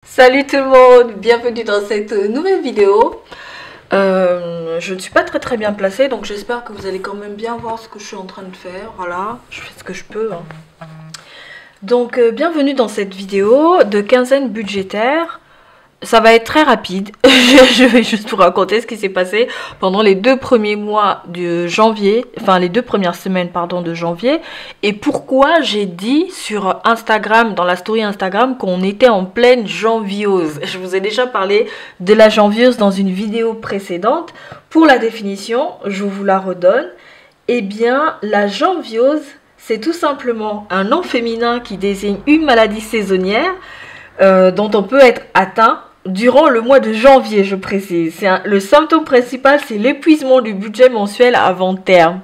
Salut tout le monde, bienvenue dans cette nouvelle vidéo. Je ne suis pas très bien placée, donc j'espère que vous allez quand même bien voir ce que je suis en train de faire. Voilà, je fais ce que je peux. Donc bienvenue dans cette vidéo de quinzaine budgétaire. Ça va être très rapide. Je vais juste vous raconter ce qui s'est passé pendant les 2 premiers mois de janvier, enfin les 2 premières semaines pardon de janvier, et pourquoi j'ai dit sur Instagram, dans la story Instagram, qu'on était en pleine janviose. Je vous ai déjà parlé de la janviose dans une vidéo précédente. Pour la définition, je vous la redonne. Eh bien, la janviose, c'est tout simplement un nom féminin qui désigne une maladie saisonnière dont on peut être atteint durant le mois de janvier, je précise. Le symptôme principal, c'est l'épuisement du budget mensuel avant terme.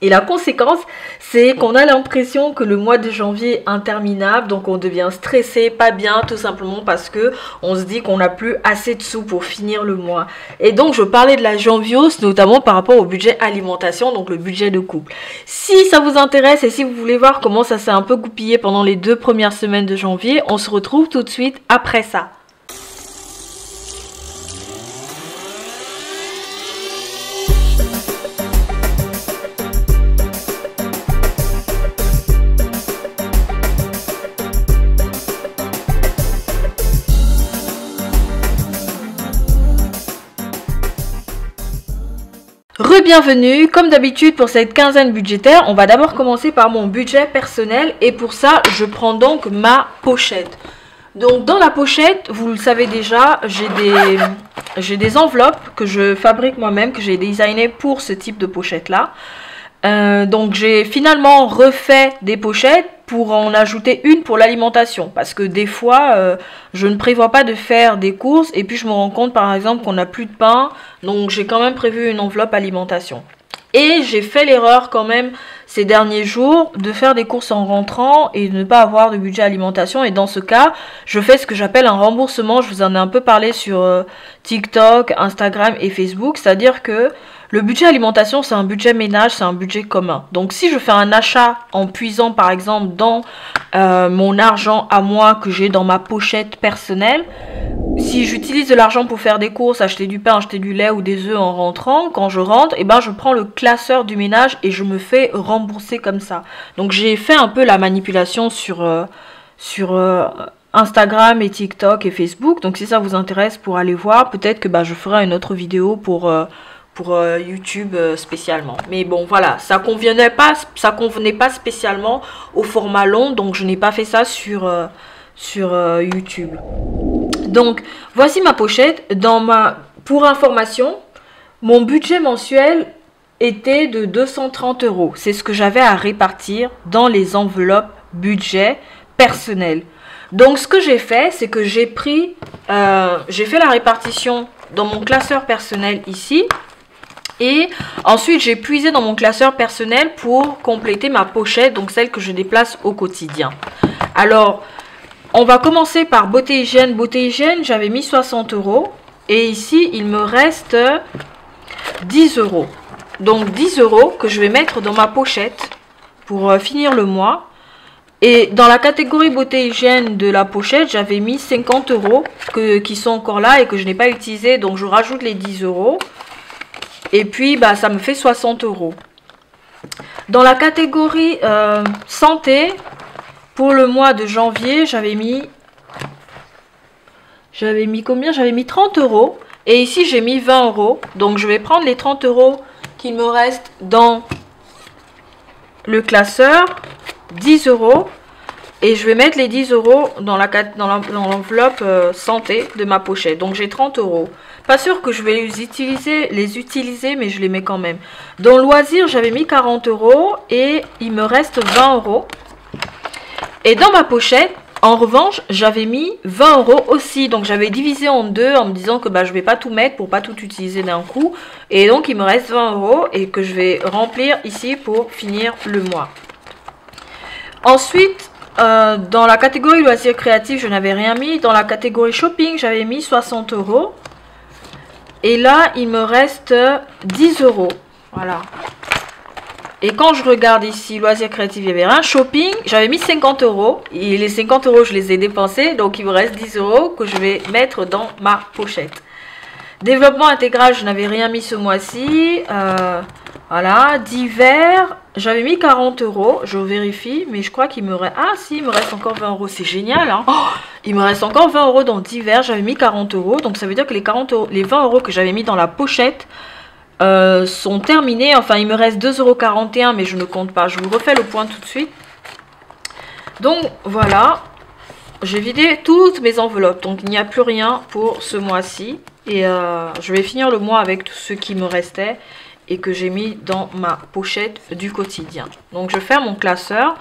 Et la conséquence, c'est qu'on a l'impression que le mois de janvier est interminable, donc on devient stressé, pas bien, tout simplement parce que on se dit qu'on n'a plus assez de sous pour finir le mois. Et donc, je parlais de la janviose, notamment par rapport au budget alimentation, donc le budget de couple. Si ça vous intéresse et si vous voulez voir comment ça s'est un peu goupillé pendant les 2 premières semaines de janvier, on se retrouve tout de suite après ça. Re-bienvenue, comme d'habitude pour cette quinzaine budgétaire, on va d'abord commencer par mon budget personnel et pour ça je prends donc ma pochette. Donc dans la pochette, vous le savez déjà, j'ai des enveloppes que je fabrique moi-même, que j'ai designées pour ce type de pochette là. Donc j'ai finalement refait des pochettes pour en ajouter une pour l'alimentation, parce que des fois je ne prévois pas de faire des courses et puis je me rends compte par exemple qu'on n'a plus de pain, donc j'ai quand même prévu une enveloppe alimentation. Et j'ai fait l'erreur quand même ces derniers jours de faire des courses en rentrant et de ne pas avoir de budget alimentation. Et dans ce cas, je fais ce que j'appelle un remboursement. Je vous en ai un peu parlé sur TikTok, Instagram et Facebook. C'est-à-dire que le budget alimentation, c'est un budget ménage, c'est un budget commun. Donc si je fais un achat en puisant par exemple dans mon argent à moi que j'ai dans ma pochette personnelle, si j'utilise de l'argent pour faire des courses, acheter du pain, acheter du lait ou des œufs en rentrant, quand je rentre, eh ben, je prends le classeur du ménage et je me fais rembourser comme ça. Donc j'ai fait un peu la manipulation sur Instagram et TikTok et Facebook. Donc si ça vous intéresse pour aller voir, peut-être que je ferai une autre vidéo pour YouTube spécialement. Mais bon voilà, ça convenait pas spécialement au format long, donc je n'ai pas fait ça sur YouTube. Donc, voici ma pochette. Pour information, mon budget mensuel était de 230 €. C'est ce que j'avais à répartir dans les enveloppes budget personnel. Donc, ce que j'ai fait, c'est que j'ai fait la répartition dans mon classeur personnel ici. Et ensuite, j'ai puisé dans mon classeur personnel pour compléter ma pochette, donc celle que je déplace au quotidien. Alors, on va commencer par beauté hygiène. Beauté hygiène, j'avais mis 60 €. Et ici, il me reste 10 €. Donc 10 € que je vais mettre dans ma pochette pour finir le mois. Et dans la catégorie beauté hygiène de la pochette, j'avais mis 50 € qui sont encore là et que je n'ai pas utilisé. Donc je rajoute les 10 €. Et puis, ça me fait 60 €. Dans la catégorie santé, pour le mois de janvier, j'avais mis combien? J'avais mis 30 €. Et ici, j'ai mis 20 €. Donc, je vais prendre les 30 € qu'il me reste dans le classeur, 10 €. Et je vais mettre les 10 € dans l'enveloppe santé de ma pochette. Donc, j'ai 30 €. Pas sûr que je vais les utiliser, mais je les mets quand même. Dans loisirs, j'avais mis 40 € et il me reste 20 €. Et dans ma pochette, en revanche, j'avais mis 20 € aussi. Donc j'avais divisé en deux en me disant que je vais pas tout mettre pour pas tout utiliser d'un coup. Et donc il me reste 20 € et que je vais remplir ici pour finir le mois. Ensuite, dans la catégorie loisirs créatifs, je n'avais rien mis. Dans la catégorie shopping, j'avais mis 60 €. Et là, il me reste 10 €. Voilà. Et quand je regarde ici, loisirs créatifs, il y avait rien. Shopping, j'avais mis 50 euros. Et les 50 euros, je les ai dépensés. Donc, il me reste 10 euros que je vais mettre dans ma pochette. Développement intégral, je n'avais rien mis ce mois-ci. Voilà. Divers, j'avais mis 40 euros. Je vérifie. Mais je crois qu'il me reste... Ah, si, il me reste encore 20 euros. C'est génial, hein. Oh, il me reste encore 20 euros dans divers. J'avais mis 40 euros. Donc, ça veut dire que les 40 euros, les 20 euros que j'avais mis dans la pochette... sont terminés. Enfin, il me reste 2,41 €, mais je ne compte pas. Je vous refais le point tout de suite. Donc, voilà. J'ai vidé toutes mes enveloppes. Donc, il n'y a plus rien pour ce mois-ci. Et je vais finir le mois avec tout ce qui me restait et que j'ai mis dans ma pochette du quotidien. Donc, je ferme mon classeur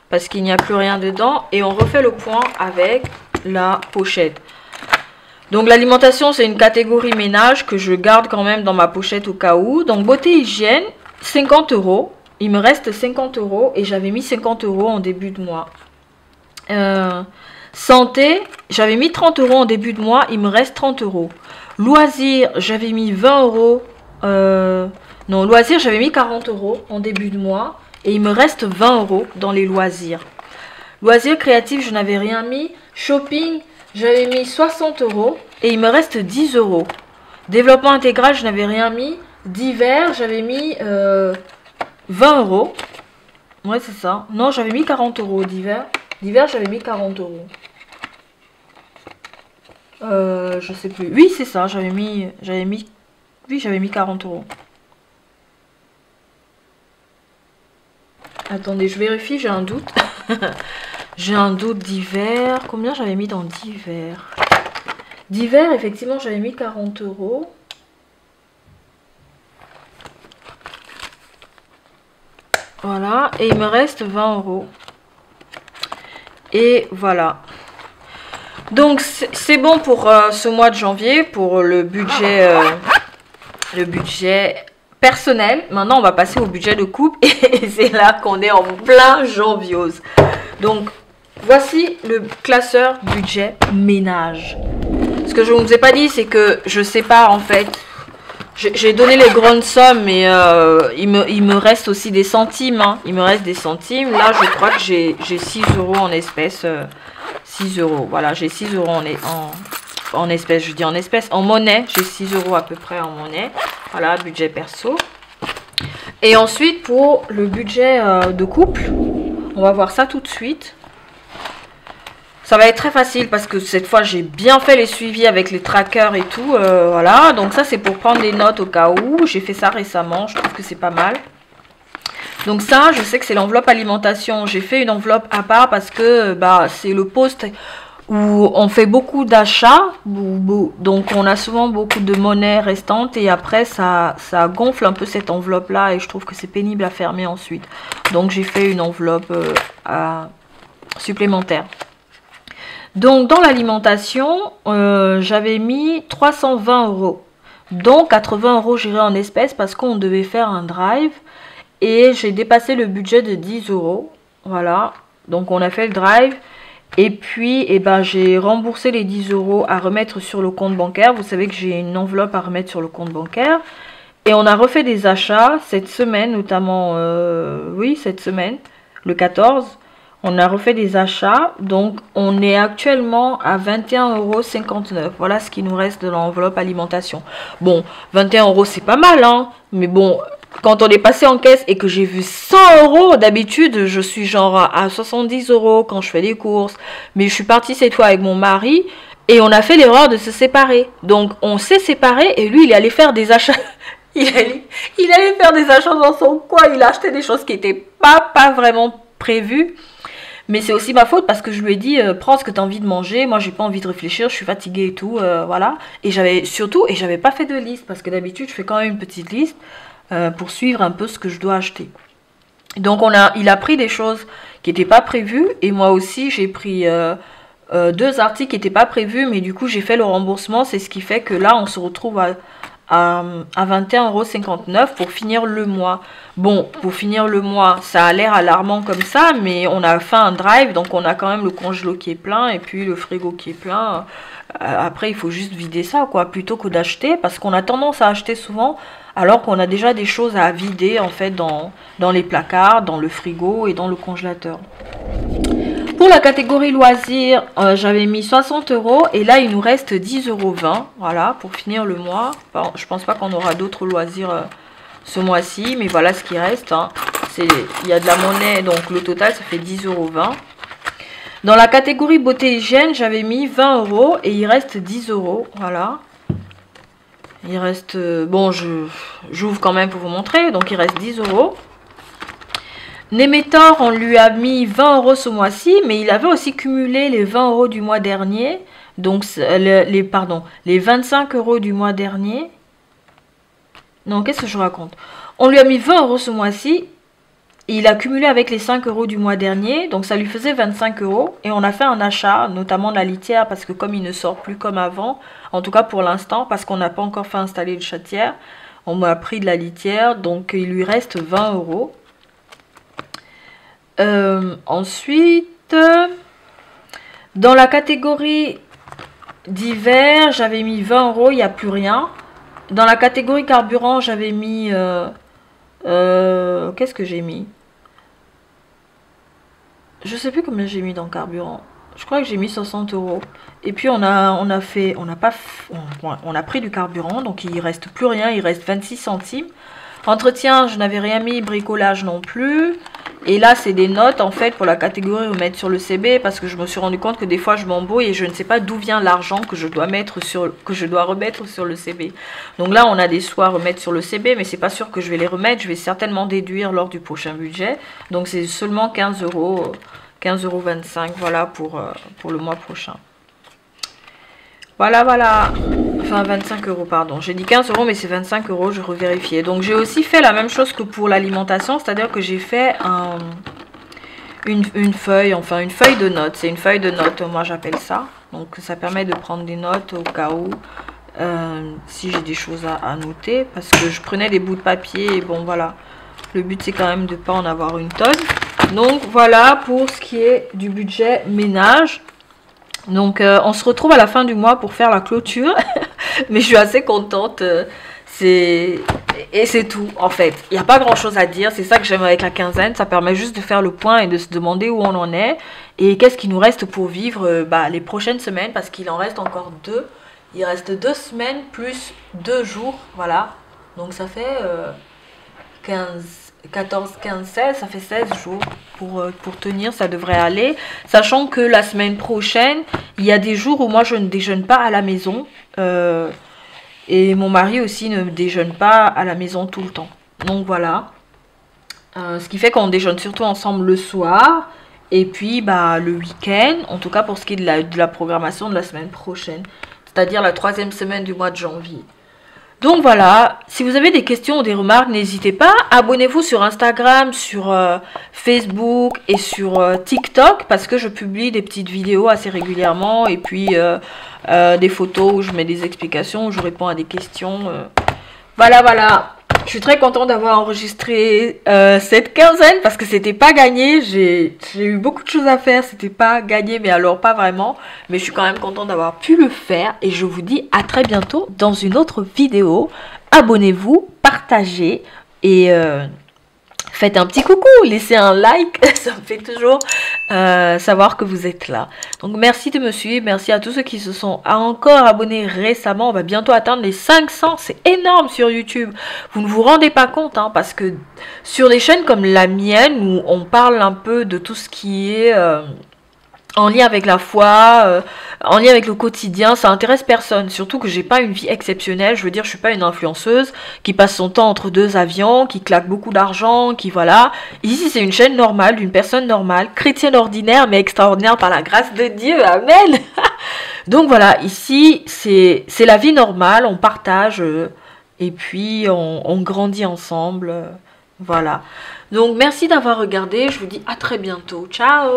parce qu'il n'y a plus rien dedans. Et on refait le point avec la pochette. Donc l'alimentation, c'est une catégorie ménage que je garde quand même dans ma pochette au cas où. Donc beauté hygiène, 50 euros. Il me reste 50 euros et j'avais mis 50 euros en début de mois. Santé, j'avais mis 30 euros en début de mois, il me reste 30 euros. Loisirs, j'avais mis 20 euros. Non, loisirs, j'avais mis 40 euros en début de mois et il me reste 20 euros dans les loisirs. Loisirs créatifs, je n'avais rien mis. Shopping, j'avais mis 60 euros et il me reste 10 euros. Développement intégral, je n'avais rien mis. Divers, j'avais mis 20 euros. Ouais, c'est ça. Non, j'avais mis 40 euros. Divers, j'avais mis 40 euros. Je sais plus. Oui, c'est ça. J'avais mis 40 euros. Attendez, je vérifie, j'ai un doute. J'ai un doute divers. Combien j'avais mis dans divers? Divers, effectivement, j'avais mis 40 euros. Voilà. Et il me reste 20 euros. Et voilà. Donc, c'est bon pour ce mois de janvier, pour le budget personnel. Maintenant, on va passer au budget de couple. Et c'est là qu'on est en plein janviose. Donc, voici le classeur budget ménage. Ce que je ne vous ai pas dit, c'est que je sépare en fait. J'ai donné les grandes sommes, mais il me reste aussi des centimes. Hein. Il me reste des centimes. Là, je crois que j'ai 6 euros en espèces. 6 euros. Voilà, j'ai 6 euros en espèces. Je dis en espèces. En monnaie, j'ai 6 euros à peu près en monnaie. Voilà, budget perso. Et ensuite, pour le budget de couple, on va voir ça tout de suite. Ça va être très facile parce que cette fois, j'ai bien fait les suivis avec les trackers et tout. Voilà, donc ça, c'est pour prendre des notes au cas où. J'ai fait ça récemment, je trouve que c'est pas mal. Donc ça, je sais que c'est l'enveloppe alimentation. J'ai fait une enveloppe à part parce que bah, c'est le poste où on fait beaucoup d'achats. Donc on a souvent beaucoup de monnaie restante et après, ça gonfle un peu cette enveloppe-là et je trouve que c'est pénible à fermer ensuite. Donc j'ai fait une enveloppe supplémentaire. Donc, dans l'alimentation, j'avais mis 320 euros. Donc, 80 euros gérés en espèces parce qu'on devait faire un drive. Et j'ai dépassé le budget de 10 euros. Voilà. Donc, on a fait le drive. Et puis, eh ben, j'ai remboursé les 10 euros à remettre sur le compte bancaire. Vous savez que j'ai une enveloppe à remettre sur le compte bancaire. Et on a refait des achats cette semaine, notamment, oui, cette semaine, le 14. On a refait des achats, donc on est actuellement à 21,59 €. Voilà ce qui nous reste de l'enveloppe alimentation. Bon, 21 euros c'est pas mal, hein. Mais bon, quand on est passé en caisse et que j'ai vu 100 €, d'habitude je suis genre à 70 € quand je fais des courses. Mais je suis partie cette fois avec mon mari et on a fait l'erreur de se séparer. Donc on s'est séparés et lui il est allé faire des achats. Il allait faire des achats dans son coin. Il a acheté des choses qui n'étaient pas vraiment prévues. Mais c'est aussi ma faute parce que je lui ai dit prends ce que tu as envie de manger. Moi, j'ai pas envie de réfléchir, je suis fatiguée et tout. Voilà. Et j'avais pas fait de liste parce que d'habitude, je fais quand même une petite liste pour suivre un peu ce que je dois acheter. Donc, il a pris des choses qui n'étaient pas prévues. Et moi aussi, j'ai pris 2 articles qui n'étaient pas prévus. Mais du coup, j'ai fait le remboursement. C'est ce qui fait que là, on se retrouve à 21,59 € pour finir le mois. Bon, pour finir le mois, ça a l'air alarmant comme ça, mais on a fait un drive, donc on a quand même le congélo qui est plein et puis le frigo qui est plein. Après, il faut juste vider ça, quoi, plutôt que d'acheter, parce qu'on a tendance à acheter souvent, alors qu'on a déjà des choses à vider, en fait, dans les placards, dans le frigo et dans le congélateur. Pour la catégorie loisirs, j'avais mis 60 € et là il nous reste 10,20 €, voilà, pour finir le mois. Bon, je pense pas qu'on aura d'autres loisirs ce mois-ci, mais voilà ce qui reste. Hein. Il y a de la monnaie, donc le total ça fait 10,20 €. Dans la catégorie beauté et hygiène, j'avais mis 20 € et il reste 10 €, voilà. Il reste, bon, j'ouvre quand même pour vous montrer, donc il reste 10 €. Nemetor, on lui a mis 20 € ce mois-ci, mais il avait aussi cumulé les 20 € du mois dernier. Donc, les 25 € du mois dernier. Non, qu'est-ce que je raconte? On lui a mis 20 € ce mois-ci. Il a cumulé avec les 5 € du mois dernier. Donc, ça lui faisait 25 €. Et on a fait un achat, notamment de la litière, parce que comme il ne sort plus comme avant, en tout cas pour l'instant, parce qu'on n'a pas encore fait installer le chatière, on m'a pris de la litière. Donc, il lui reste 20 €. Ensuite, dans la catégorie d'hiver, j'avais mis 20 €, il n'y a plus rien. Dans la catégorie carburant, j'avais mis... qu'est-ce que j'ai mis? Je sais plus combien j'ai mis dans carburant. Je crois que j'ai mis 60 €. Et puis on a pris du carburant, donc il reste plus rien, il reste 26 centimes. Entretien, je n'avais rien mis, bricolage non plus. Et là, c'est des notes, en fait, pour la catégorie remettre sur le CB, parce que je me suis rendu compte que des fois, je m'embrouille et je ne sais pas d'où vient l'argent que je dois remettre sur le CB. Donc là, on a des sous à remettre sur le CB, mais c'est pas sûr que je vais les remettre. Je vais certainement déduire lors du prochain budget. Donc, c'est seulement 15 €, 15,25 €, voilà, pour le mois prochain. Voilà, voilà. Enfin, 25 €, pardon. J'ai dit 15 €, mais c'est 25 €, je revérifiais. Donc, j'ai aussi fait la même chose que pour l'alimentation, c'est-à-dire que j'ai fait une feuille, enfin, une feuille de notes. C'est une feuille de notes, moi, j'appelle ça. Donc, ça permet de prendre des notes au cas où, si j'ai des choses à noter. Parce que je prenais des bouts de papier et bon, voilà. Le but, c'est quand même de ne pas en avoir une tonne. Donc, voilà pour ce qui est du budget ménage. Donc, on se retrouve à la fin du mois pour faire la clôture. Mais je suis assez contente. Et c'est tout, en fait. Il n'y a pas grand-chose à dire. C'est ça que j'aime avec la quinzaine. Ça permet juste de faire le point et de se demander où on en est. Et qu'est-ce qu'il nous reste pour vivre les prochaines semaines. Parce qu'il en reste encore 2. Il reste 2 semaines plus 2 jours. Voilà. Donc, ça fait 14, 15, 16, ça fait 16 jours pour tenir, ça devrait aller. Sachant que la semaine prochaine, il y a des jours où moi je ne déjeune pas à la maison. Et mon mari aussi ne déjeune pas à la maison tout le temps. Donc voilà. Ce qui fait qu'on déjeune surtout ensemble le soir. Et puis le week-end, en tout cas pour ce qui est de la programmation de la semaine prochaine. C'est-à-dire la 3e semaine du mois de janvier. Donc voilà, si vous avez des questions ou des remarques, n'hésitez pas. Abonnez-vous sur Instagram, sur Facebook et sur TikTok parce que je publie des petites vidéos assez régulièrement et puis des photos où je mets des explications, où je réponds à des questions. Voilà, voilà. Je suis très contente d'avoir enregistré cette quinzaine parce que c'était pas gagné. J'ai eu beaucoup de choses à faire, c'était pas gagné, mais alors pas vraiment. Mais je suis quand même contente d'avoir pu le faire et je vous dis à très bientôt dans une autre vidéo. Abonnez-vous, partagez et faites un petit coucou, laissez un like, ça me fait toujours savoir que vous êtes là. Donc merci de me suivre, merci à tous ceux qui se sont encore abonnés récemment. On va bientôt atteindre les 500, c'est énorme sur YouTube. Vous ne vous rendez pas compte, hein, parce que sur des chaînes comme la mienne, où on parle un peu de tout ce qui est... en lien avec la foi, en lien avec le quotidien, ça intéresse personne. Surtout que j'ai pas une vie exceptionnelle. Je veux dire, je suis pas une influenceuse qui passe son temps entre 2 avions, qui claque beaucoup d'argent, qui voilà. Ici, c'est une chaîne normale, d'une personne normale, chrétienne ordinaire, mais extraordinaire par la grâce de Dieu. Amen. Donc voilà, ici, c'est la vie normale. On partage et puis on grandit ensemble. Voilà. Donc merci d'avoir regardé. Je vous dis à très bientôt. Ciao.